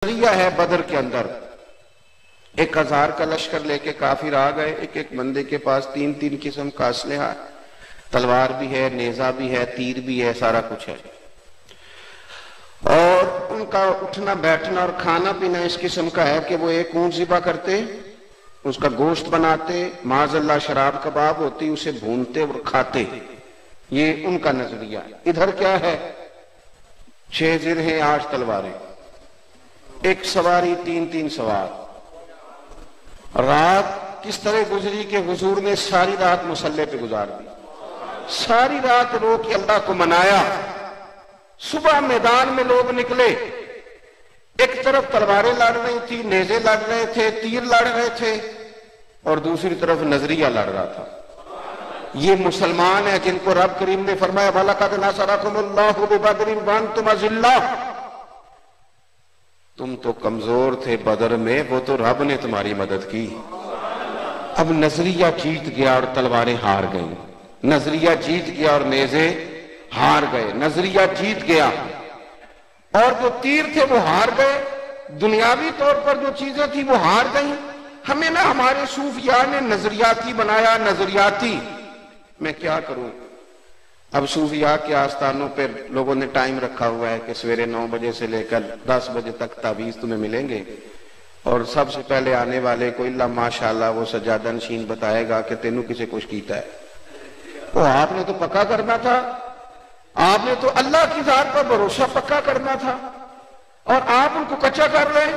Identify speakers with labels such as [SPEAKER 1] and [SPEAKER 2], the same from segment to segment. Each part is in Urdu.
[SPEAKER 1] نظریہ ہے بدر کے اندر 1000 کا لشکر لے کے کافر آ گئے. ایک بندے کے پاس 3 قسم کا اسلحہ، تلوار بھی ہے، نیزہ بھی ہے، تیر بھی ہے، سارا کچھ ہے. اور ان کا اٹھنا بیٹھنا اور کھانا پینا اس قسم کا ہے کہ وہ ایک اونٹ ذبح کرتے، اس کا گوشت بناتے، معاذ اللہ شراب کباب ہوتی، اسے بھونتے اور کھاتے. یہ ان کا نظریہ. ادھر کیا ہے؟ 6 زرہیں 8 تلواریں، ایک سواری 3 سوار. رات کس طرح گزری کہ حضور نے ساری رات مصلی پہ گزار دی، ساری رات رو کے اللہ کو منایا. صبح میدان میں لوگ نکلے، ایک طرف تلواریں لڑ رہی تھی، نیزے لڑ رہے تھے، تیر لڑ رہے تھے، اور دوسری طرف نظریہ لڑ رہا تھا. یہ مسلمان ہیں جن کو رب کریم نے فرمایا وَلَقَدْ نَصَرَكُمُ اللَّهُ بِبَدْرٍ وَأَنْتُمْ أَذِلَّةٌ. تم تو کمزور تھے بدر میں، وہ تو رب نے تمہاری مدد کی. اب نظریہ جیت گیا اور تلواریں ہار گئیں، نظریہ جیت گیا اور نیزے ہار گئے، نظریہ جیت گیا اور جو تیر تھے وہ ہار گئے. دنیاوی طور پر جو چیزیں تھی وہ ہار گئیں. ہمیں نہ ہمارے صوفیاء نے نظریاتی بنایا، نظریاتی. میں کیا کروں؟ اب صوفیاء کے آستانوں پہ لوگوں نے ٹائم رکھا ہوا ہے کہ سویرے 9 بجے سے لے کر 10 بجے تک تعویذ تمہیں ملیں گے، اور سب سے پہلے آنے والے کو اللہ ماشاءاللہ وہ سجادہ نشین بتائے گا کہ تینوں کسے کچھ کیتا ہے. وہ آپ نے تو پکا کرنا تھا، آپ نے تو اللہ کی ذات پر بھروسہ پکا کرنا تھا، اور آپ ان کو کچا کر رہے ہیں.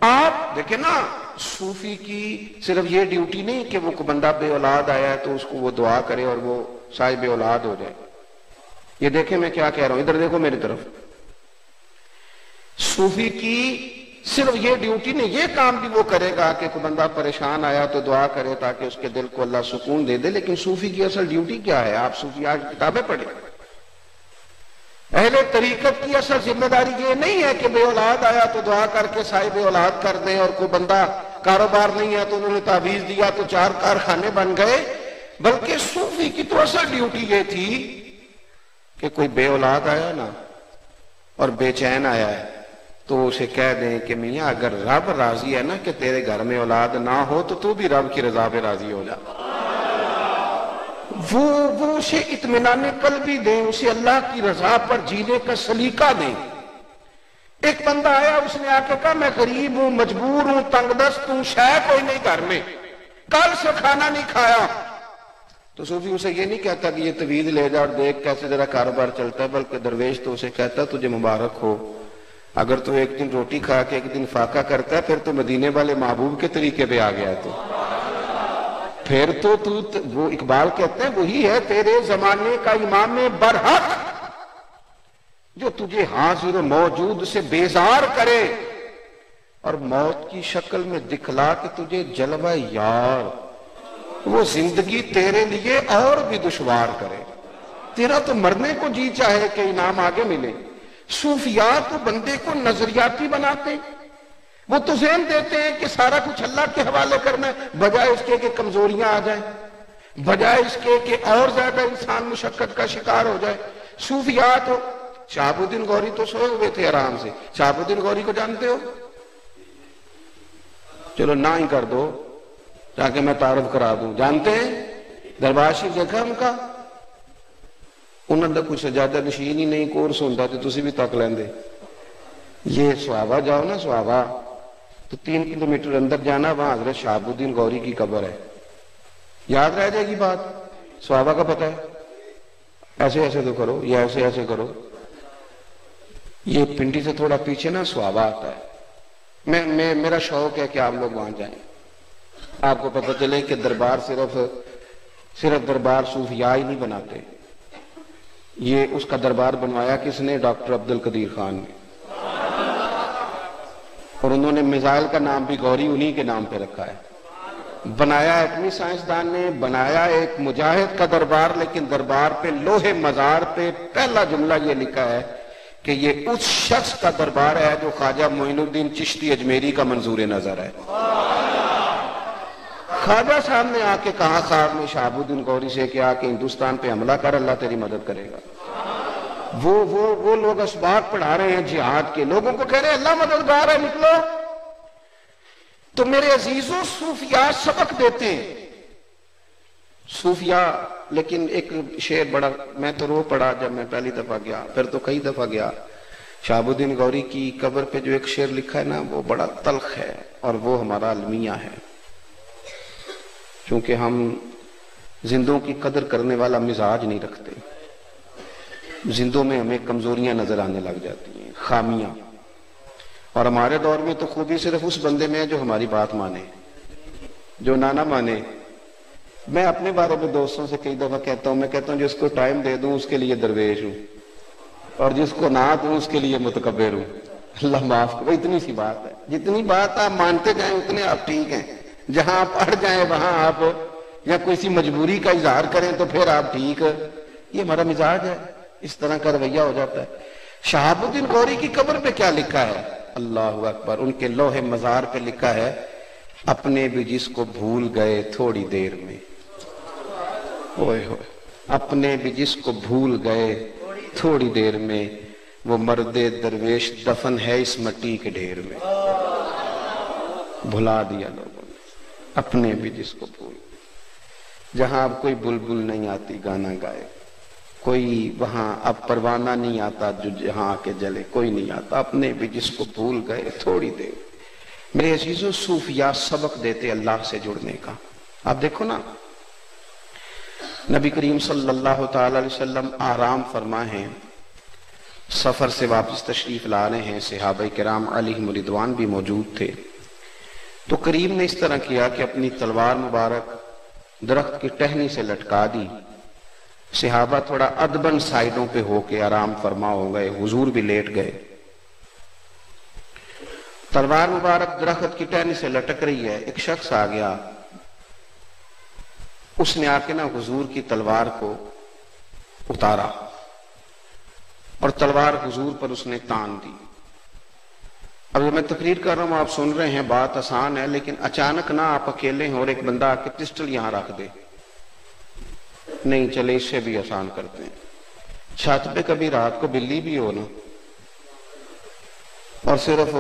[SPEAKER 1] آپ دیکھیں نا، صوفی کی صرف یہ ڈیوٹی نہیں کہ وہ کو بندہ بے اولاد آیا ہے تو اس کو وہ دعا کرے اور وہ صاحب اولاد ہو جائے. یہ دیکھیں میں کیا کہہ رہا ہوں، ادھر دیکھو میری طرف. صوفی کی صرف یہ ڈیوٹی نہیں، یہ کام بھی وہ کرے گا کہ کوئی بندہ پریشان آیا تو دعا کرے تاکہ اس کے دل کو اللہ سکون دے دے. لیکن صوفی کی اصل ڈیوٹی کیا ہے؟ آپ صوفیاء کی کتابیں پڑھیں. اہل طریقت کی اصل ذمہ داری یہ نہیں ہے کہ بے اولاد آیا تو دعا کر کے صاحب اولاد کر دیں، اور کوئی بندہ کاروبار نہیں ہے تو انہوں نے تعویذ دیا تو 4 کارخانے بن گئے. بلکہ صوفی کی تو اصل ڈیوٹی یہ تھی کہ کوئی بے اولاد آیا نا اور بے چین آیا ہے تو اسے کہہ دیں کہ میاں اگر رب راضی ہے نا کہ تیرے گھر میں اولاد نہ ہو تو بھی رب کی رضا پہ راضی ہو جا. وہ اسے اطمینان قلبی دیں، اسے اللہ کی رضا پر جینے کا سلیقہ دیں. ایک بندہ آیا، اس نے آ کے کہا میں غریب ہوں، مجبور ہوں، تنگ دست ہوں، شے کوئی نہیں گھر میں، کل سے کھانا نہیں کھایا. تو صوفی اسے یہ نہیں کہتا کہ یہ تعویذ لے جا اور دیکھ کیسے ذرا کاروبار چلتا ہے، بلکہ درویش تو اسے کہتا تجھے مبارک ہو، اگر تو ایک دن روٹی کھا کے ایک دن فاقہ کرتا ہے پھر تو مدینے والے محبوب کے طریقے پہ آ گیا ہے. تو پھر تو وہ اقبال کہتے ہیں وہی ہے تیرے زمانے کا امام برحق جو تجھے حاضر و موجود سے بیزار کرے اور موت کی شکل میں دکھلا کے تجھے جلوہ یار. وہ زندگی تیرے لیے اور بھی دشوار کرے، تیرا تو مرنے کو جی چاہے کہ انعام آگے ملے. صوفیاء تو بندے کو نظریاتی بناتے، وہ تو ذہن دیتے ہیں کہ سارا کچھ اللہ کے حوالے کرنا ہے، بجائے اس کے کہ کمزوریاں آ جائیں، بجائے اس کے کہ اور زیادہ انسان مشقت کا شکار ہو جائے. صوفیاء تو شہاب الدین غوری تو سوئے ہوئے تھے آرام سے. شہاب الدین غوری کو جانتے ہو؟ چلو نہ ہی کر دو تاکہ میں تعارف کرا دوں. جانتے ہیں؟ دربار شریف دیکھا ان کا؟ انہوں نے کوئی سجادہ نشین ہی نہیں کورس ہوتا تو تسی بھی تک لیندے. یہ سوابا جاؤ نا، سوابا تو 3 کلومیٹر اندر جانا، وہاں حضرت شہاب الدین غوری کی قبر ہے. یاد رہ جائے گی بات. سوابا کا پتہ ہے؟ ایسے ایسے تو کرو، یا ایسے ایسے کرو. یہ پنڈی سے تھوڑا پیچھے نا سوابا آتا ہے. میرا شوق ہے کہ آپ لوگ وہاں جائیں، آپ کو پتہ چلے کہ دربار صرف دربار صوفیاء ہی نہیں بناتے. یہ اس کا دربار بنوایا کس نے؟ ڈاکٹر عبد القدیر خان نے، اور انہوں نے میزائل کا نام بھی غوری انہی کے نام پہ رکھا ہے. بنایا ایٹمی سائنسدان نے، بنایا ایک مجاہد کا دربار، لیکن دربار پہ لوہے مزار پہ پہلا جملہ یہ لکھا ہے کہ یہ اس شخص کا دربار ہے جو خواجہ معین الدین چشتی اجمیری کا منظور نظر ہے. خواجہ صاحب نے آ کے کہا خواب میں شہاب الدین غوری سے کہ آ کے ہندوستان پہ حملہ کر، اللہ تیری مدد کرے گا. وہ لوگ اسباق پڑھا رہے ہیں جہاد کے، لوگوں کو کہہ رہے ہیں اللہ مددگار ہے نکلو۔ تو میرے عزیزوں صوفیاء سبق دیتے ہیں، صوفیاء۔ لیکن ایک شعر بڑا، میں تو رو پڑا جب میں پہلی دفعہ گیا، پھر تو کئی دفعہ گیا۔ شہاب الدین غوری کی قبر پہ جو ایک شعر لکھا ہے نا، وہ بڑا تلخ ہے، اور وہ ہمارا المیہ ہے، چونکہ ہم زندوں کی قدر کرنے والا مزاج نہیں رکھتے، زندوں میں ہمیں کمزوریاں نظر آنے لگ جاتی ہیں، خامیاں، اور ہمارے دور میں تو خوبی صرف اس بندے میں ہے جو ہماری بات مانے، جو نہ مانے۔ میں اپنے بارے میں دوستوں سے کئی دفعہ کہتا ہوں، میں کہتا ہوں جس کو ٹائم دے دوں اس کے لیے درویش ہوں، اور جس کو نہ دوں اس کے لیے متکبر ہوں۔ اللہ معاف کرو، اتنی سی بات ہے، جتنی بات آپ مانتے جائیں اتنے آپ ٹھیک ہیں، جہاں آپ اڑ جائیں وہاں آپ یا کوئی سی مجبوری کا اظہار کریں تو پھر آپ ٹھیک، یہ ہمارا مزاج ہے، اس طرح کا رویہ ہو جاتا ہے۔ شہاب الدین غوری کی قبر پہ کیا لکھا ہے؟ اللہ اکبر، ان کے لوح مزار پہ لکھا ہے، اپنے بھی جس کو بھول گئے تھوڑی دیر میں، اوئے ہوئے، اپنے بھی جس کو بھول گئے تھوڑی دیر میں، وہ مرد درویش دفن ہے اس مٹی کے ڈھیر میں۔ بھلا دیا لوگوں نے، اپنے بھی جس کو بھول، جہاں اب کوئی بلبل نہیں آتی گانا گائے، کوئی وہاں اب پروانہ نہیں آتا جو جہاں آ کے جلے، کوئی نہیں آتا، اپنے بھی جس کو بھول گئے تھوڑی دیر۔ میرے عزیزوں صوفیاء سبق دیتے اللہ سے جڑنے کا۔ آپ دیکھو نا، نبی کریم صلی اللہ تعالی علیہ وسلم آرام فرما ہیں، سفر سے واپس تشریف لا رہے ہیں، صحابہ کرام علیہم رضوان بھی موجود تھے، تو کریم نے اس طرح کیا کہ اپنی تلوار مبارک درخت کی ٹہنی سے لٹکا دی۔ صحابہ تھوڑا ادبن سائیڈوں پہ ہو کے آرام فرما ہو گئے، حضور بھی لیٹ گئے۔ تلوار مبارک درخت کی ٹہنی سے لٹک رہی ہے، ایک شخص آ گیا، اس نے آ کے نا حضور کی تلوار کو اتارا اور تلوار حضور پر اس نے تان دی۔ اب میں تقریر کر رہا ہوں، آپ سن رہے ہیں، بات آسان ہے، لیکن اچانک نہ آپ اکیلے ہیں اور ایک بندہ آ کے پسٹل یہاں رکھ دے، نہیں چلے اس سے بھی آسان کرتے ہیں۔ چھت پہ کبھی رات کو بلی بھی ہو نا، اور صرف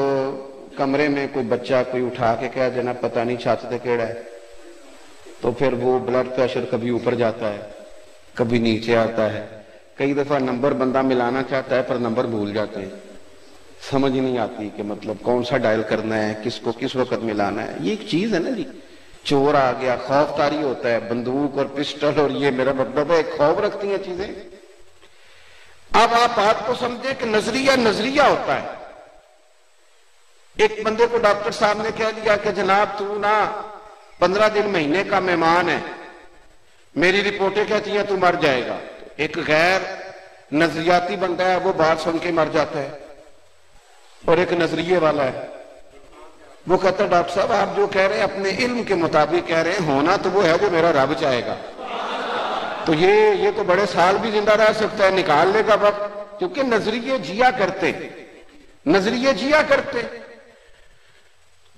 [SPEAKER 1] کمرے میں کوئی بچہ کوئی اٹھا کے کہہ دینا پتہ نہیں چھت پہ کیڑا ہے، تو پھر وہ بلڈ پریشر کبھی اوپر جاتا ہے کبھی نیچے آتا ہے۔ کئی دفعہ نمبر بندہ ملانا چاہتا ہے پر نمبر بھول جاتے ہیں، سمجھ نہیں آتی کہ مطلب کون سا ڈائل کرنا ہے، کس کو کس وقت ملانا ہے۔ یہ ایک چیز ہے نا جی، چور آ گیا، خوف طاری ہوتا ہے، بندوق اور پسٹل، اور یہ میرا مطلب ہے ایک خوف رکھتی ہیں چیزیں۔ اب آپ بات کو سمجھیں کہ نظریہ ہوتا ہے۔ ایک بندے کو ڈاکٹر صاحب نے کہہ دیا کہ جناب تو نا 15 دن مہینے کا مہمان ہے، میری رپورٹیں کہتی ہیں تو مر جائے گا۔ ایک غیر نظریاتی بندہ ہے، وہ بات سن کے مر جاتا ہے، اور ایک نظریے والا ہے، وہ کہتا ہے ڈاکٹر صاحب آپ جو کہہ رہے ہیں اپنے علم کے مطابق کہہ رہے ہیں، ہونا تو وہ ہے جو میرا رب چاہے گا، تو یہ تو بڑے سال بھی زندہ رہ سکتا ہے، نکال لے گا وقت، کیونکہ نظریے جیا کرتے۔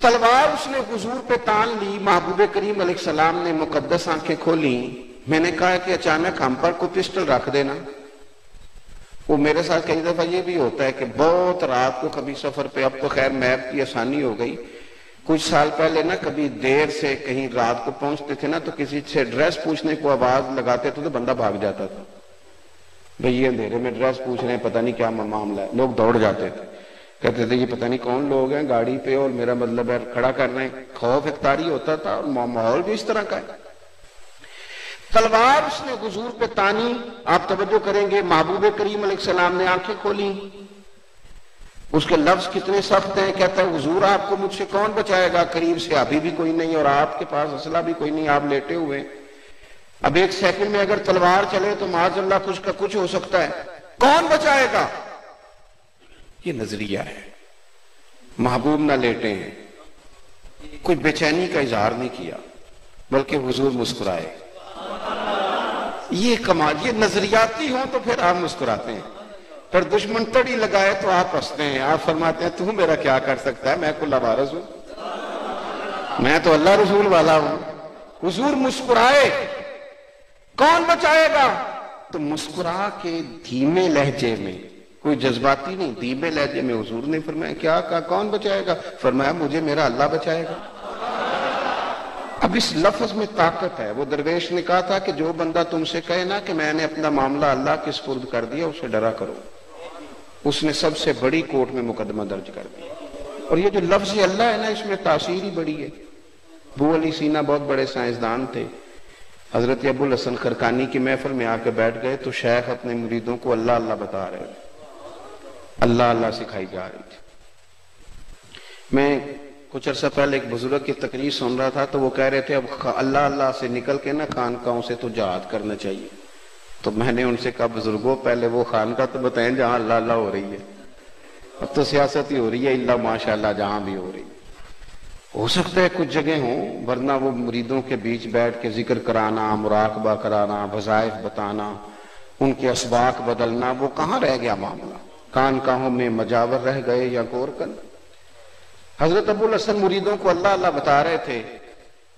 [SPEAKER 1] تلوار اس نے حضور پہ تان لی، محبوب کریم علیہ السلام نے مقدس آنکھیں کھولی۔ میں نے کہا کہ اچانک ہم پر کوئی پسٹل رکھ دینا۔ وہ میرے ساتھ کئی دفعہ یہ بھی ہوتا ہے کہ بہت رات کو کبھی سفر پہ، اب تو خیر میپ کی آسانی ہو گئی، کچھ سال پہلے نا کبھی دیر سے کہیں رات کو پہنچتے تھے نا، تو کسی سے ڈریس پوچھنے کو آواز لگاتے تھے تو بندہ بھاگ جاتا تھا، بھئی یہ اندھیرے میں ڈریس پوچھ رہے ہیں، پتہ نہیں کیا معاملہ ہے، لوگ دوڑ جاتے تھے، کہتے تھے یہ پتہ نہیں کون لوگ ہیں گاڑی پہ، اور میرا مطلب ہے کھڑا کر رہے ہیں۔ خوف اختیاری ہوتا تھا، اور ماحول بھی اس طرح کا ہے۔ تلوار اس نے حضور پہ تانی، آپ توجہ کریں گے، محبوب کریم علیہ السلام نے آنکھیں کھولی۔ اس کے لفظ کتنے سخت ہیں، کہتا ہے حضور آپ کو مجھ سے کون بچائے گا، قریب سے ابھی بھی کوئی نہیں، اور آپ کے پاس اسلحہ بھی کوئی نہیں، آپ لیٹے ہوئے، اب ایک سیکنڈ میں اگر تلوار چلے تو معاذ اللہ کچھ کا کچھ ہو سکتا ہے، کون بچائے گا؟ یہ نظریہ ہے۔ محبوب نہ لیٹے ہیں، کوئی بے چینی کا اظہار نہیں کیا، بلکہ حضور مسکرائے۔ یہ کمال، یہ نظریاتی ہوں تو پھر آپ مسکراتے ہیں، پھر دشمن تڑی لگائے تو آپ ہنستے ہیں، آپ فرماتے ہیں تو میرا کیا کر سکتا ہے، میں کل عبارض ہوں، میں تو اللہ رسول والا ہوں۔ حضور مسکرائے، کون بچائے گا؟ تو مسکرا کے دھیمے لہجے میں، کوئی جذباتی نہیں، دھیمے لہجے میں حضور نے فرمایا کیا کہا کون بچائے گا؟ فرمایا مجھے میرا اللہ بچائے گا۔ اب اس لفظ میں طاقت ہے۔ وہ درویش نے کہا تھا کہ جو بندہ تم سے کہے نا کہ میں نے اپنا معاملہ اللہ کے سپرد کر دیا، اسے ڈرا کرو۔ اس نے سب سے بڑی کورٹ میں مقدمہ درج کر دیا۔ اور یہ جو لفظ اللہ ہے نا، اس میں تاثیر ہی بڑی ہے۔ ابو علی سینا بہت بڑے سائنسدان تھے۔ حضرت ابو الحسن خرقانی کی محفل میں آ کے بیٹھ گئے تو شیخ اپنے مریدوں کو اللہ اللہ بتا رہے تھے، اللہ اللہ سکھائی جا رہی تھی۔ میں کچھ عرصہ پہلے ایک بزرگ کی تقریر سن رہا تھا تو وہ کہہ رہے تھے اب اللہ اللہ سے نکل کے نا خانقاہوں سے تو جہاد کرنا چاہیے۔ تو میں نے ان سے کہا بزرگوں پہلے وہ خانقاہ تو بتائیں جہاں اللہ اللہ ہو رہی ہے۔ اب تو سیاست ہی ہو رہی ہے، اللہ ماشاءاللہ جہاں بھی ہو رہی ہے۔ ہو سکتا ہے کچھ جگہ ہوں، ورنہ وہ مریدوں کے بیچ بیٹھ کے ذکر کرانا، مراقبہ کرانا، وظائف بتانا، ان کے اسباق بدلنا، وہ کہاں رہ گیا معاملہ؟ خانقاہوں میں مجاور رہ گئے یا گورکن؟ حضرت ابو الحسن مریدوں کو اللہ اللہ بتا رہے تھے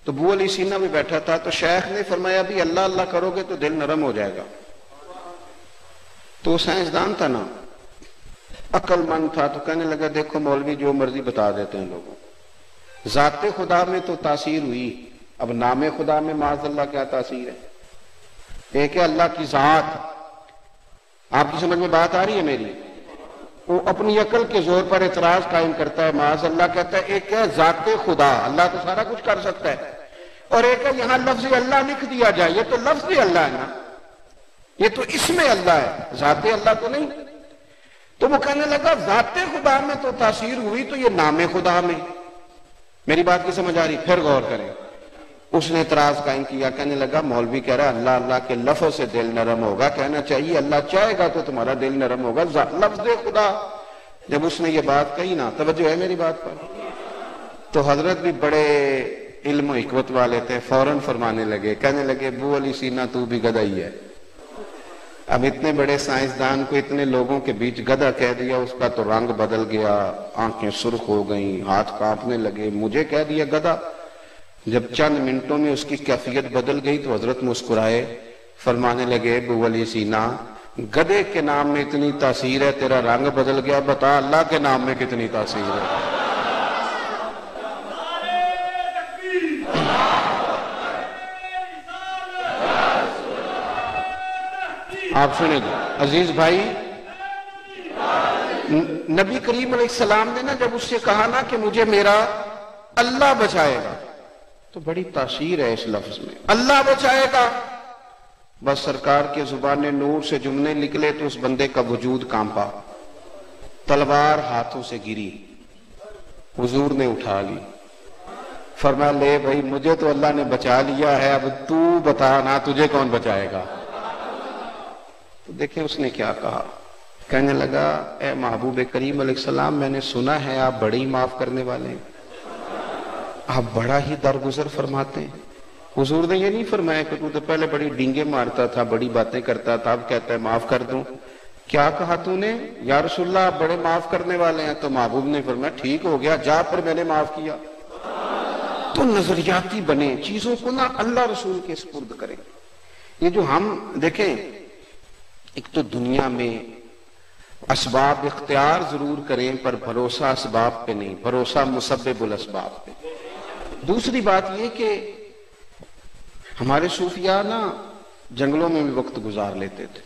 [SPEAKER 1] تو ابو علی سینا بھی بیٹھا تھا، تو شیخ نے فرمایا بھی اللہ اللہ کرو گے تو دل نرم ہو جائے گا۔ تو سائنسدان تھا نا، عقل مند تھا، تو کہنے لگا دیکھو مولوی جو مرضی بتا دیتے ہیں لوگوں، ذات خدا میں تو تاثیر ہوئی، اب نام خدا میں معاذ اللہ کیا تاثیر ہے؟ ایک ہے اللہ کی ذات، آپ کی سمجھ میں بات آ رہی ہے میری؟ وہ اپنی عقل کے زور پر اعتراض قائم کرتا ہے، معاذ اللہ کہتا ہے ایک ہے ذات خدا، اللہ تو سارا کچھ کر سکتا ہے، اور ایک ہے یہاں لفظ اللہ لکھ دیا جائے، یہ تو لفظ بھی اللہ ہے نا، یہ تو اسم اللہ ہے، ذات اللہ تو نہیں۔ تو وہ کہنے لگا ذات خدا میں تو تاثیر ہوئی تو یہ نام خدا میں، میری بات کی سمجھ آ رہی؟ پھر غور کریں۔ اس نے اعتراض قائم کیا، کہنے لگا مولوی کہہ رہا اللہ اللہ کے لفظ سے دل نرم ہوگا، کہنا چاہیے اللہ چاہے گا تو تمہارا دل نرم ہوگا، لفظ خدا۔ جب اس نے یہ بات کہی نا، توجہ ہے میری بات پر، تو حضرت بھی بڑے علم و حکمت والے تھے، فوراً فرمانے لگے، کہنے لگے ابو علی سینا تو بھی گدھا ہی ہے۔ اب اتنے بڑے سائنسدان کو اتنے لوگوں کے بیچ گدھا کہہ دیا، اس کا تو رنگ بدل گیا، آنکھیں سرخ ہو گئیں، ہاتھ کانپنے لگے، مجھے کہہ دیا گدھا۔ جب چند منٹوں میں اس کی کیفیت بدل گئی تو حضرت مسکرائے، فرمانے لگے ابو علی سینا گدھے کے نام میں اتنی تاثیر ہے، تیرا رنگ بدل گیا، بتا اللہ کے نام میں کتنی تاثیر ہے۔ آپ سنیں گے عزیز بھائی، نبی کریم علیہ السلام نے نا جب اس سے کہا نا کہ مجھے میرا اللہ بچائے گا، تو بڑی تاثیر ہے اس لفظ میں، اللہ بچائے گا۔ بس سرکار کے زبان نور سے جملے نکلے تو اس بندے کا وجود کانپا، تلوار ہاتھوں سے گری، حضور نے اٹھا لی، فرمایا لے بھائی مجھے تو اللہ نے بچا لیا ہے، اب تو بتا نا تجھے کون بچائے گا؟ تو دیکھیں اس نے کیا کہا، کہنے لگا اے محبوب کریم علیہ السلام میں نے سنا ہے آپ بڑے ہی معاف کرنے والے ہیں، آپ بڑا ہی درگزر فرماتے ہیں۔ حضور نے یہ نہیں فرمایا کہ تو پہلے بڑی ڈینگیں مارتا تھا، بڑی باتیں کرتا تھا، اب کہتا ہے معاف کر دوں۔ کیا کہا تو نے؟ یا رسول اللہ آپ بڑے معاف کرنے والے ہیں۔ تو محبوب نے فرمایا ٹھیک ہو گیا، جا پر میں نے معاف کیا۔ تو نظریاتی بنے، چیزوں کو نہ اللہ رسول کے سپرد کریں۔ یہ جو ہم دیکھیں، ایک تو دنیا میں اسباب اختیار ضرور کریں پر بھروسہ اسباب پہ نہیں، بھروسہ مسبب الاسباب پہ۔ دوسری بات یہ کہ ہمارے صوفیاء نا جنگلوں میں بھی وقت گزار لیتے تھے۔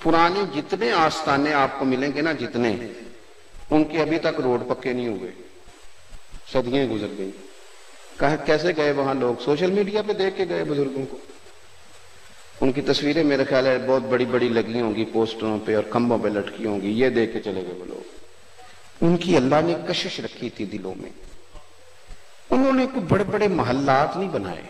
[SPEAKER 1] پرانے جتنے آستانے آپ کو ملیں گے نا، جتنے، ان کے ابھی تک روڈ پکے نہیں ہوئے، صدیاں گزر گئی۔ کیسے گئے وہاں لوگ؟ سوشل میڈیا پہ دیکھ کے گئے بزرگوں کو، ان کی تصویریں میرے خیال ہے بہت بڑی بڑی لگی ہوں گی پوسٹروں پہ اور کھمبوں پہ لٹکی ہوں گی، یہ دیکھ کے چلے گئے وہ لوگ۔ ان کی اللہ نے کشش رکھی تھی دلوں میں، انہوں نے کوئی بڑے بڑے محلات نہیں بنائے۔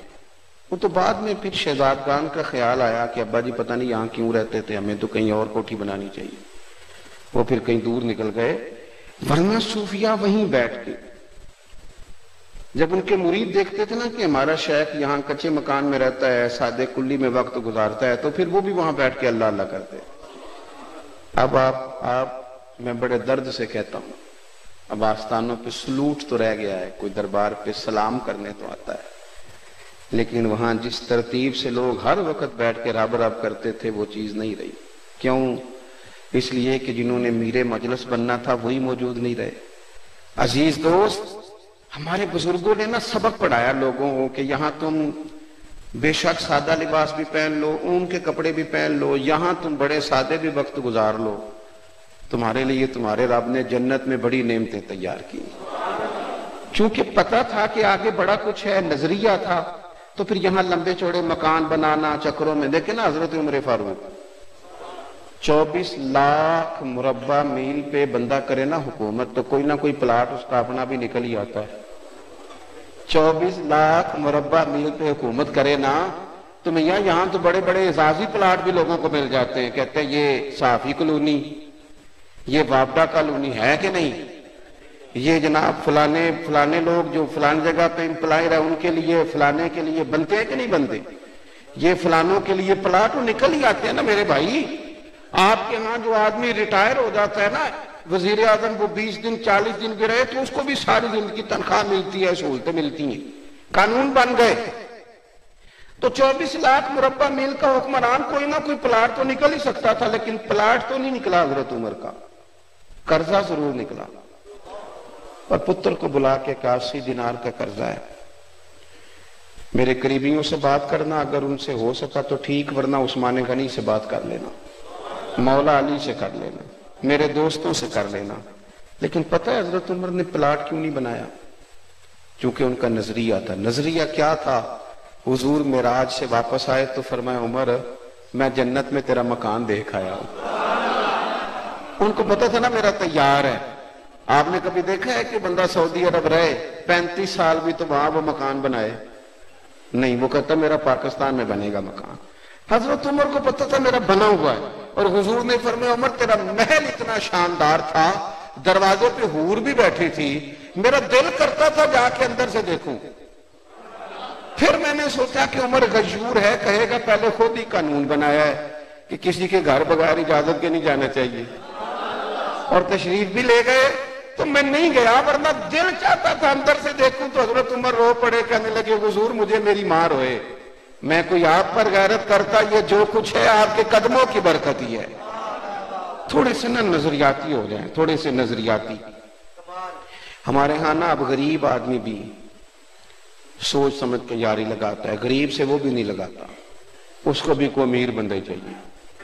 [SPEAKER 1] وہ تو بعد میں پھر شہزادگان کا خیال آیا کہ ابا جی پتہ نہیں یہاں کیوں رہتے تھے، ہمیں تو کہیں اور کوٹھی بنانی چاہیے، وہ پھر کہیں دور نکل گئے۔ ورنہ صوفیاء وہیں بیٹھ کے جب ان کے مرید دیکھتے تھے نا کہ ہمارا شیخ یہاں کچے مکان میں رہتا ہے، سادے کلی میں وقت گزارتا ہے، تو پھر وہ بھی وہاں بیٹھ کے اللہ اللہ کرتے۔ اب آپ میں بڑے درد سے کہتا ہوں، اب آستانوں پہ سلوٹ تو رہ گیا ہے، کوئی دربار پہ سلام کرنے تو آتا ہے، لیکن وہاں جس ترتیب سے لوگ ہر وقت بیٹھ کے رب رب کرتے تھے وہ چیز نہیں رہی. کیوں؟ اس لیے کہ جنہوں نے میر مجلس بننا تھا وہی موجود نہیں رہے. عزیز دوست، ہمارے بزرگوں نے نا سبق پڑھایا لوگوں کو کہ یہاں تم بے شک سادہ لباس بھی پہن لو، اون کے کپڑے بھی پہن لو، یہاں تم بڑے سادے بھی وقت گزار لو، تمہارے لیے تمہارے رب نے جنت میں بڑی نعمتیں تیار کی. چونکہ پتا تھا کہ آگے بڑا کچھ ہے، نظریہ تھا، تو پھر یہاں لمبے چوڑے مکان بنانا چکروں میں. دیکھیں نا حضرت عمر فاروق 24 لاکھ مربع میل پہ بندہ کرے نا حکومت تو کوئی نہ کوئی پلاٹ اس کا اپنا بھی نکل ہی آتا ہے. 24 لاکھ مربع میل پہ حکومت کرے نا تو میں یہاں تو بڑے بڑے اعزازی پلاٹ بھی لوگوں کو مل جاتے ہیں. کہتے ہیں یہ صحافی کالونی، یہ وابڈا کالونی ہے کہ نہیں، یہ جناب فلانے لوگ جو فلان جگہ پہ امپلائر ہے ان کے لیے فلانے کے لیے بنتے ہیں کہ نہیں بنتے، یہ فلانوں کے لیے پلاٹ نکل ہی آتے ہیں نا میرے بھائی. آپ کے ہاں جو آدمی ریٹائر ہو جاتا ہے نا وزیر اعظم، وہ 20 دن 40 دن بھی رہے تو اس کو بھی ساری زندگی تنخواہ ملتی ہے، سہولتیں ملتی ہیں، قانون بن گئے. تو 24 لاکھ مربع میل کا حکمران کوئی نہ کوئی پلاٹ تو نکل ہی سکتا تھا، لیکن پلاٹ تو نہیں نکلا حضرت عمر کا، قرضہ ضرور نکلا. اور پتر کو بلا کے 80 دینار کا قرضہ ہے. میرے قریبیوں سے بات کرنا، اگر ان سے ہو سکا تو ٹھیک، ورنہ عثمان غنی سے بات کر لینا، مولا علی سے کر لینا، میرے دوستوں سے کر لینا. لیکن پتہ ہے حضرت عمر نے پلاٹ کیوں نہیں بنایا؟ کیونکہ ان کا نظریہ تھا. نظریہ کیا تھا؟ حضور معراج سے واپس آئے تو فرمایا عمر میں جنت میں تیرا مکان دیکھ آیا ہوں. ان کو پتہ تھا نا میرا تیار ہے. آپ نے کبھی دیکھا ہے کہ بندہ سعودی عرب رہے 35 سال بھی تو وہاں وہ مکان بنائے؟ نہیں، وہ کہتا میرا پاکستان میں بنے گا مکان. حضرت عمر کو پتہ تھا میرا بنا ہوا ہے، اور حضور نے فرمایا عمر تیرا محل اتنا شاندار تھا، دروازے پہ حور بھی بیٹھی تھی، میرا دل کرتا تھا جا کے اندر سے دیکھوں. پھر میں نے سوچا کہ عمر غیور ہے، کہے گا پہلے خود ہی قانون بنایا ہے کہ کسی کے گھر بغیر اجازت کے نہیں جانا چاہیے، اور تشریف بھی لے گئے تو میں نہیں گیا، ورنہ دل چاہتا تھا اندر سے دیکھوں. تو حضرت عمر رو پڑے، کہنے لگے حضور مجھے میری ماں روئے، میں کوئی آپ پر غیرت کرتا، یہ جو کچھ ہے آپ کے قدموں کی برکت ہی ہے. تھوڑے سے نا نظریاتی ہو جائیں، تھوڑے سے نظریاتی. ہمارے ہاں نا اب غریب آدمی بھی سوچ سمجھ کے یاری لگاتا ہے، غریب سے وہ بھی نہیں لگاتا، اس کو بھی کوئی امیر بندہ چاہیے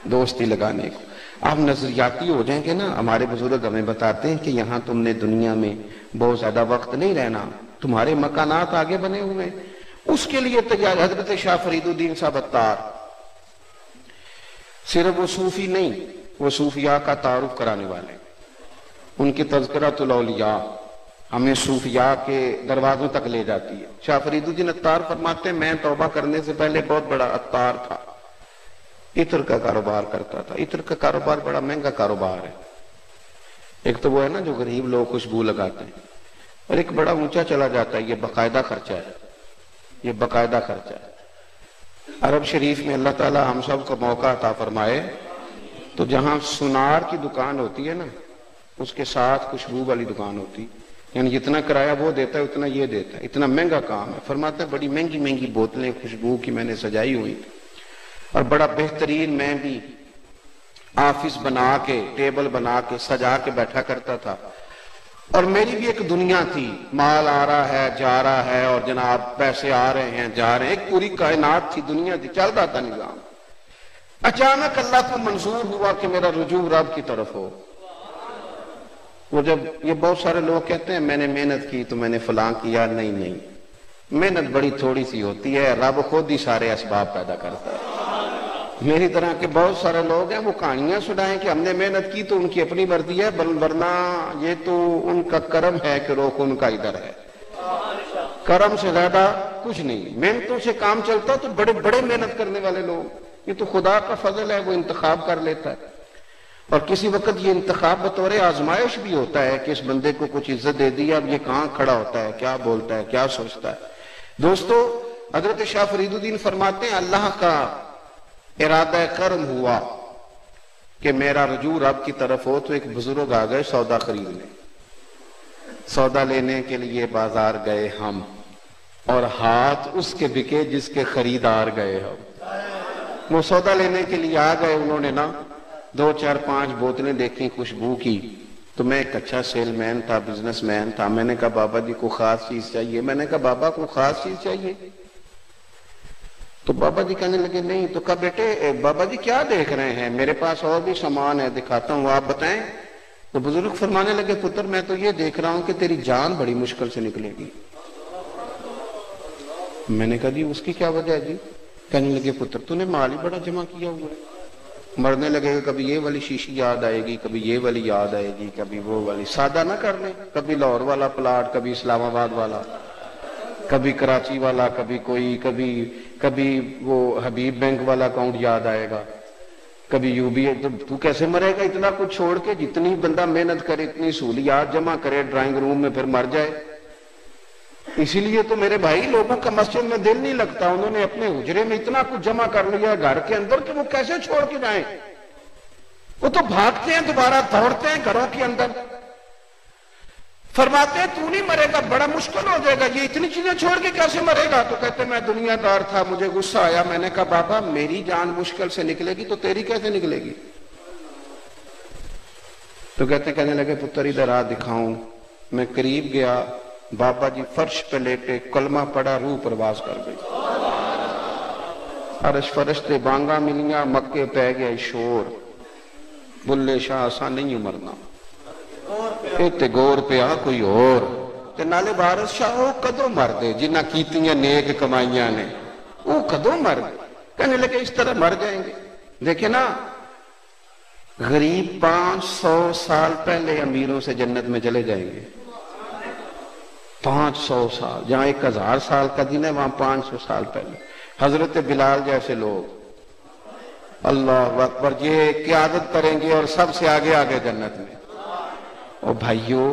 [SPEAKER 1] دوستی لگانے کو. آپ نظریاتی ہو جائیں گے نا. ہمارے بزرگ ہمیں بتاتے ہیں کہ یہاں تم نے دنیا میں بہت زیادہ وقت نہیں رہنا، تمہارے مکانات آگے بنے ہوئے ہیں، اس کے لیے تیار. حضرت شاہ فرید الدین صاحب اتار صرف وہ صوفی نہیں، وہ صوفیاء کا تعارف کرانے والے. ان کی تذکرۃ الاولیاء ہمیں صوفیاء کے دروازوں تک لے جاتی ہے. شاہ فرید الدین اتار فرماتے ہیں میں توبہ کرنے سے پہلے بہت بڑا عطار تھا، عطر کا کاروبار کرتا تھا. عطر کا کاروبار بڑا مہنگا کاروبار ہے. ایک تو وہ ہے نا جو غریب لوگ خوشبو لگاتے ہیں، اور ایک بڑا اونچا چلا جاتا ہے، یہ باقاعدہ خرچہ ہے، یہ باقاعدہ خرچہ ہے. عرب شریف میں اللہ تعالی ہم سب کو موقع عطا فرمائے تو جہاں سنار کی دکان ہوتی ہے نا اس کے ساتھ خوشبو والی دکان ہوتی، یعنی جتنا کرایہ وہ دیتا ہے اتنا یہ دیتا ہے. اتنا مہنگا کام ہے. فرماتے ہیں بڑی مہنگی مہنگی بوتلیں خوشبو کی میں نے سجائی ہوئی، اور بڑا بہترین میں بھی آفس بنا کے ٹیبل بنا کے سجا کے بیٹھا کرتا تھا. اور میری بھی ایک دنیا تھی، مال آ رہا ہے جا رہا ہے، اور جناب پیسے آ رہے ہیں جا رہے ہیں، ایک پوری کائنات تھی، دنیا تھی، چل رہا تھا نظام. اچانک اللہ کو منظور ہوا کہ میرا رجوع رب کی طرف ہو. وہ جب یہ بہت سارے لوگ کہتے ہیں میں نے محنت کی تو میں نے فلاں کیا، نہیں، محنت بڑی تھوڑی سی ہوتی ہے، رب خود ہی سارے اسباب پیدا کرتا ہے. میری طرح کے بہت سارے لوگ ہیں وہ کہانیاں سنائیں کہ ہم نے محنت کی تو ان کی اپنی مرضی ہے، ورنہ یہ تو ان کا کرم ہے کہ روک ان کا ادھر ہے. کرم سے زیادہ کچھ نہیں. محنتوں سے کام چلتا تو بڑے بڑے محنت کرنے والے لوگ، یہ تو خدا کا فضل ہے، وہ انتخاب کر لیتا ہے. اور کسی وقت یہ انتخاب بطور آزمائش بھی ہوتا ہے کہ اس بندے کو کچھ عزت دے دی، اب یہ کہاں کھڑا ہوتا ہے، کیا بولتا ہے، کیا سوچتا ہے. دوستو حضرت شاہ فرید الدین فرماتے ہیں اللہ کا ارادہ کرم ہوا کہ میرا رجوع رب کی طرف ہو تو ایک بزرگ آ گئے سودا خریدنے. سودا لینے کے لیے بازار گئے ہم. اور ہاتھ اس کے بکے جس کے خریدار گئے ہو. وہ سودا لینے کے لیے آ گئے, انہوں نے نا 2 4 5 بوتلیں دیکھی خوشبو کی. تو میں ایک اچھا سیل مین تھا, بزنس مین تھا. میں نے کہا بابا جی کو خاص چیز چاہیے. میں نے کہا بابا کو خاص چیز چاہیے؟ تو بابا جی کہنے لگے نہیں. تو کہا بیٹے بابا جی کیا دیکھ رہے ہیں, میرے پاس اور بھی سامان ہے دکھاتا ہوں, آپ بتائیں. تو بزرگ فرمانے لگے پتر میں تو یہ دیکھ رہا ہوں کہ تیری جان بڑی مشکل سے نکلے گی. میں نے کہا جی اس کی کیا وجہ ہے جی؟ کہنے لگے پتر تو نے مال ہی بڑا جمع کیا ہوا ہے. مرنے لگے گا کبھی یہ والی شیشی یاد آئے گی, کبھی یہ والی یاد آئے گی, کبھی وہ والی. سادہ نہ کر لیں, کبھی لاہور والا پلاٹ, کبھی اسلام آباد والا, کبھی کراچی والا, کبھی کوئی, کبھی وہ حبیب بینک والا اکاؤنٹ یاد آئے گا, کبھی یو بی. تو کیسے مرے گا اتنا کچھ چھوڑ کے؟ جتنی بندہ محنت کرے, اتنی سہولیات جمع کرے ڈرائنگ روم میں, پھر مر جائے. اسی لیے تو میرے بھائی لوگوں کا مسجد میں دل نہیں لگتا. انہوں نے اپنے حجرے میں اتنا کچھ جمع کر لیا گھر کے اندر کہ وہ کیسے چھوڑ کے جائیں. وہ تو بھاگتے ہیں, دوبارہ دوڑتے ہیں گھروں کے اندر. فرماتے ہیں تو نہیں مرے گا, بڑا مشکل ہو جائے گا, یہ اتنی چیزیں چھوڑ کے کیسے مرے گا؟ تو کہتے میں دنیا دار تھا, مجھے غصہ آیا. میں نے کہا بابا میری جان مشکل سے نکلے گی تو تیری کیسے نکلے گی؟ تو کہنے لگے پتر ادھر آ دکھاؤں. میں قریب گیا, بابا جی فرش پہ لیٹے, کلمہ پڑا, روح پرواز کر گئی. عرش فرشتے بانگا ملیاں, مکے پہ گیا شور. بلے شاہ آسان نہیں مرنا, تے گور پہ آ کوئی اور. تے نالے بارش شاہ وہ کدوں مر دے جنہ کیتیاں نیک کمائیاں نے, وہ کدوں مر دے. کہنے لگے اس طرح مر جائیں گے. دیکھیں نا, غریب 500 سال پہلے امیروں سے جنت میں چلے جائیں گے. 500 سال, جہاں 1000 سال کا دن ہے وہاں 500 سال پہلے. حضرت بلال جیسے لوگ اللہ اکبر یہ قیادت کریں گے اور سب سے آگے آگے جنت میں. اور بھائیوں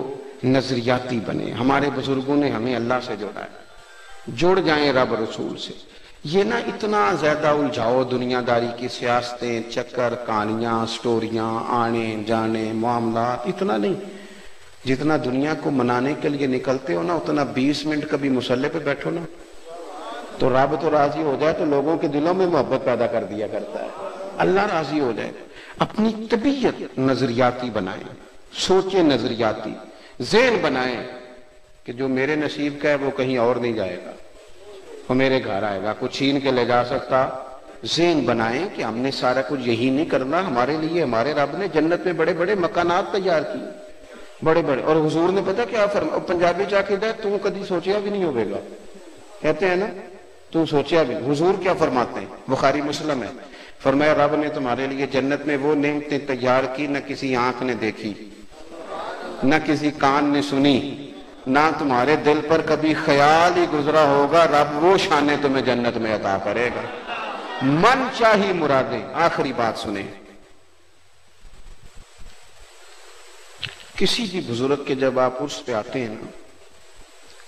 [SPEAKER 1] نظریاتی بنے. ہمارے بزرگوں نے ہمیں اللہ سے جوڑا ہے, جڑ جائیں رب رسول سے. یہ نہ اتنا زیادہ الجھاؤ دنیا داری کی سیاستیں, چکر, کہانیاں, سٹوریاں, آنے جانے, معاملات, اتنا نہیں. جتنا دنیا کو منانے کے لیے نکلتے ہو نا, اتنا 20 منٹ کبھی مصلے پہ بیٹھو نا, تو رب تو راضی ہو جائے تو لوگوں کے دلوں میں محبت پیدا کر دیا کرتا ہے. اللہ راضی ہو جائے. اپنی طبیعت نظریاتی بنائیں, سوچیں نظریاتی, ذہن بنائیں کہ جو میرے نصیب کا ہے وہ کہیں اور نہیں جائے گا, وہ میرے گھر آئے گا, کوئی چھین کے لے جا سکتا. ذہن بنائیں کہ ہم نے سارا کچھ یہی نہیں کرنا. ہمارے لیے ہمارے رب نے جنت میں بڑے بڑے مکانات تیار کیے, بڑے بڑے. اور حضور نے پتا کیا فرمایا, پنجابی چاقیدہ ہے, تو کدی سوچیا بھی نہیں ہوگے گا, کہتے ہیں نا تو سوچیا بھی. حضور کیا فرماتے ہیں, بخاری مسلم ہے, فرمایا رب نے تمہارے لیے جنت میں وہ نعمتیں تیار کی نہ کسی آنکھ نے دیکھی, نہ کسی کان نے سنی, نہ تمہارے دل پر کبھی خیال ہی گزرا ہوگا. رب وہ شانیں تمہیں جنت میں عطا کرے گا, من چاہی مرادیں. آخری بات سنیں, کسی بھی بزرگ کے جب آپ عرس پہ آتے ہیں نا,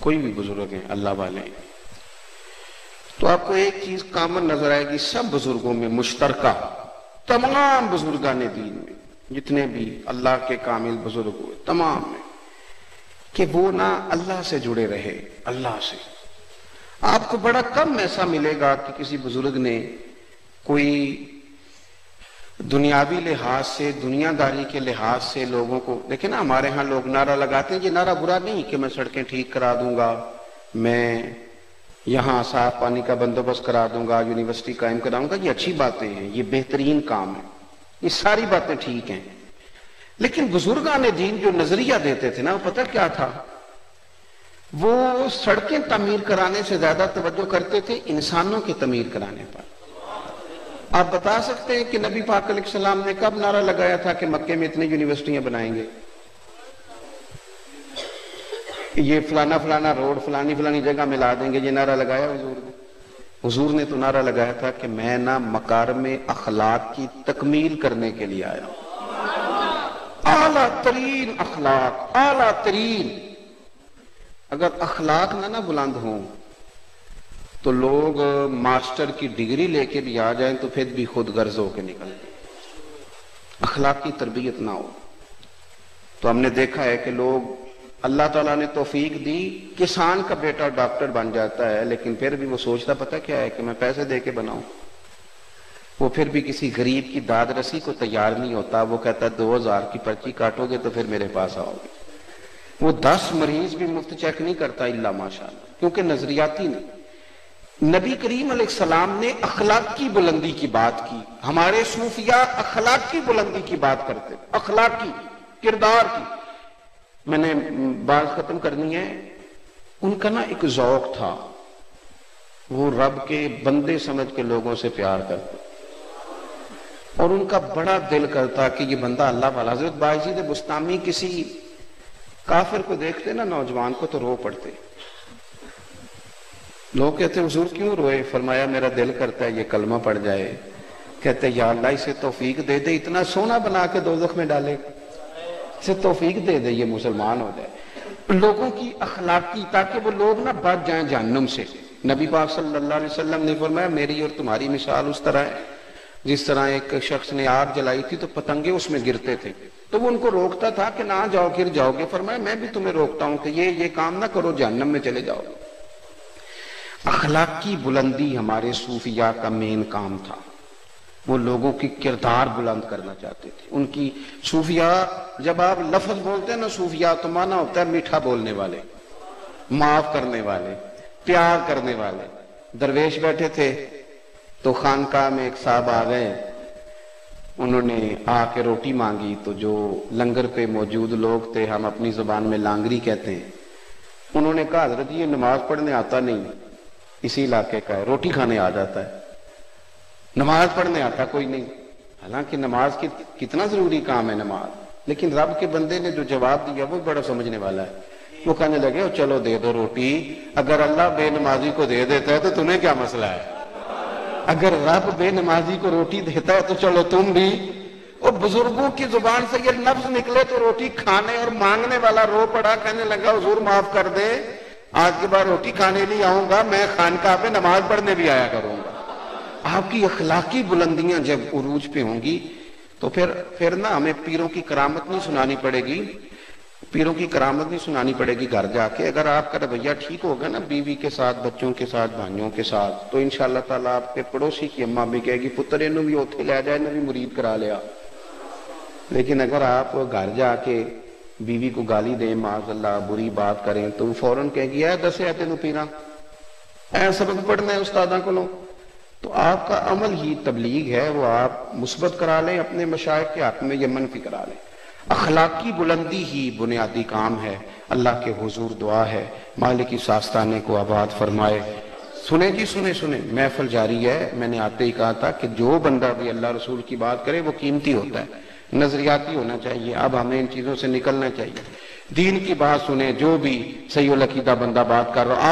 [SPEAKER 1] کوئی بھی بزرگ ہیں اللہ والے ہیں, تو آپ کو ایک چیز کامن نظر آئے گی سب بزرگوں میں مشترکہ, تمام بزرگان دین میں جتنے بھی اللہ کے کامل بزرگ ہوئے تمام میں, کہ وہ نا اللہ سے جڑے رہے. اللہ سے آپ کو بڑا کم ایسا ملے گا کہ کسی بزرگ نے کوئی دنیاوی لحاظ سے, دنیا داری کے لحاظ سے لوگوں کو. دیکھیں نا ہمارے ہاں لوگ نعرہ لگاتے ہیں, یہ نعرہ برا نہیں کہ میں سڑکیں ٹھیک کرا دوں گا, میں یہاں صاف پانی کا بندوبست کرا دوں گا, یونیورسٹی قائم کراؤں گا. یہ اچھی باتیں ہیں, یہ بہترین کام ہے, یہ ساری باتیں ٹھیک ہیں. لیکن بزرگان دین جو نظریہ دیتے تھے نا, وہ پتہ کیا تھا, وہ سڑکیں تعمیر کرانے سے زیادہ توجہ کرتے تھے انسانوں کی تعمیر کرانے پر. آپ بتا سکتے ہیں کہ نبی پاک علیہ السلام نے کب نعرہ لگایا تھا کہ مکے میں اتنی یونیورسٹیاں بنائیں گے, یہ فلانا فلانا روڈ فلانی فلانی جگہ میں لا دیں گے, یہ نعرہ لگایا حضور نے؟ حضور نے تو نعرہ لگایا تھا کہ میں نا مکارم اخلاق کی تکمیل کرنے کے لیے آیا ہوں. اعلیٰ ترین اخلاق, اعلیٰ ترین. اگر اخلاق نہ بلند ہوں تو لوگ ماسٹر کی ڈگری لے کے بھی آ جائیں تو پھر بھی خود غرض ہو کے نکل جائیں. اخلاق کی تربیت نہ ہو تو ہم نے دیکھا ہے کہ لوگ اللہ تعالیٰ نے توفیق دی، کسان کا بیٹا ڈاکٹر بن جاتا ہے، لیکن پھر بھی وہ سوچتا پتہ کیا ہے کہ میں پیسے دے کے بناؤں. وہ پھر بھی کسی غریب کی داد رسی کو تیار نہیں ہوتا. وہ کہتا ہے 2000 کی پرچی کاٹو گے تو پھر میرے پاس آؤ گے. وہ 10 مریض بھی مفت چیک نہیں کرتا الا ماشاءاللہ، کیونکہ نظریاتی نہیں. نبی کریم علیہ السلام نے اخلاق کی بلندی کی بات کی. ہمارے صوفیاء اخلاق کی بلندی کی بات کرتے، اخلاق کی، کردار کی. میں نے بات ختم کرنی ہے. ان کا نا ایک ذوق تھا، وہ رب کے بندے سمجھ کے لوگوں سے پیار کرتے، اور ان کا بڑا دل کرتا کہ یہ بندہ اللہ والا. حضرت بایزید بستامی کسی کافر کو دیکھتے نا، نوجوان کو، تو رو پڑتے. لوگ کہتے حضور کیوں روئے؟ فرمایا میرا دل کرتا ہے یہ کلمہ پڑھ جائے. کہتے یا اللہ اسے توفیق دے دے، اتنا سونا بنا کے دوزخ میں ڈالے، اسے توفیق دے دے یہ مسلمان ہو جائے. لوگوں کی اخلاق کی، تاکہ وہ لوگ نہ بچ جائیں جہنم سے. نبی پاک صلی اللہ علیہ وسلم نے فرمایا میری اور تمہاری مثال اس طرح ہے جس طرح ایک شخص نے آگ جلائی تھی تو پتنگے اس میں گرتے تھے، تو وہ ان کو روکتا تھا کہ نہ جاؤ گر جاؤ گے. فرمایا میں بھی تمہیں روکتا ہوں کہ یہ کام نہ کرو، جہنم میں چلے جاؤ. اخلاق کی بلندی ہمارے صوفیاء کا مین کام تھا. وہ لوگوں کی کردار بلند کرنا چاہتے تھے. ان کی صوفیاء، جب آپ لفظ بولتے ہیں نا صوفیاء، تو معنی ہوتا ہے میٹھا بولنے والے، معاف کرنے والے، پیار کرنے والے. درویش بیٹھے تھے تو خانقاہ میں ایک صاحب آ گئے، انہوں نے آ کے روٹی مانگی. تو جو لنگر پہ موجود لوگ تھے، ہم اپنی زبان میں لانگری کہتے ہیں، انہوں نے کہا حضرت یہ نماز پڑھنے آتا نہیں، اسی علاقے کا ہے، روٹی کھانے آ جاتا ہے، نماز پڑھنے آتا کوئی نہیں. حالانکہ نماز کی کتنا ضروری کام ہے نماز. لیکن رب کے بندے نے جو جواب دیا وہ بڑا سمجھنے والا ہے. وہ کہنے لگے چلو دے دو روٹی، اگر اللہ بے نمازی کو دے دیتا ہے تو تمہیں کیا مسئلہ ہے؟ اگر رب بے نمازی کو روٹی دیتا ہے تو چلو تم بھی. اور بزرگوں کی زبان سے یہ لفظ نکلے تو روٹی کھانے اور مانگنے والا رو پڑا، کہنے لگا حضور معاف کر دے، آج کے بعد روٹی کھانے نہیں آؤں گا، میں خانقاہ پہ نماز پڑھنے بھی آیا کروں گا. آپ کی اخلاقی بلندیاں جب عروج پہ ہوں گی تو پھر نا ہمیں پیروں کی کرامت نہیں سنانی پڑے گی. پیروں کی کرامت نہیں سنانی پڑے گی گھر جا کے. اگر آپ کا رویہ ٹھیک ہوگا نا بیوی کے ساتھ، بچوں کے ساتھ، بھائیوں کے ساتھ، تو انشاءاللہ تعالیٰ آپ کے پڑوسی کی اماں بھی کہے گی پتر انہوں بھی اوتھے لے جائے، انہوں بھی مرید کرا لیا. لیکن اگر آپ گھر جا کے بیوی کو گالی دیں، معاذ اللہ بری بات کریں، تو وہ فوراً کہے گی دسے تینوں پیرا اے سبق پڑھنا ہے استاداں کو. تو آپ کا عمل ہی تبلیغ ہے، وہ آپ مثبت کرا لیں اپنے مشائخ کے حق میں یا منفی کرا لیں. اخلاقی بلندی ہی بنیادی کام ہے. اللہ کے حضور دعا ہے مالک اس آستانے کو آباد فرمائے. سنیں جی سنیں، محفل جاری ہے. میں نے آتے ہی کہا تھا کہ جو بندہ بھی اللہ رسول کی بات کرے وہ قیمتی ہوتا ہے، نظریاتی ہونا چاہیے. اب ہمیں ان چیزوں سے نکلنا چاہیے. دین کی بات سنیں، جو بھی صحیح العقیدہ بندہ بات کر رہا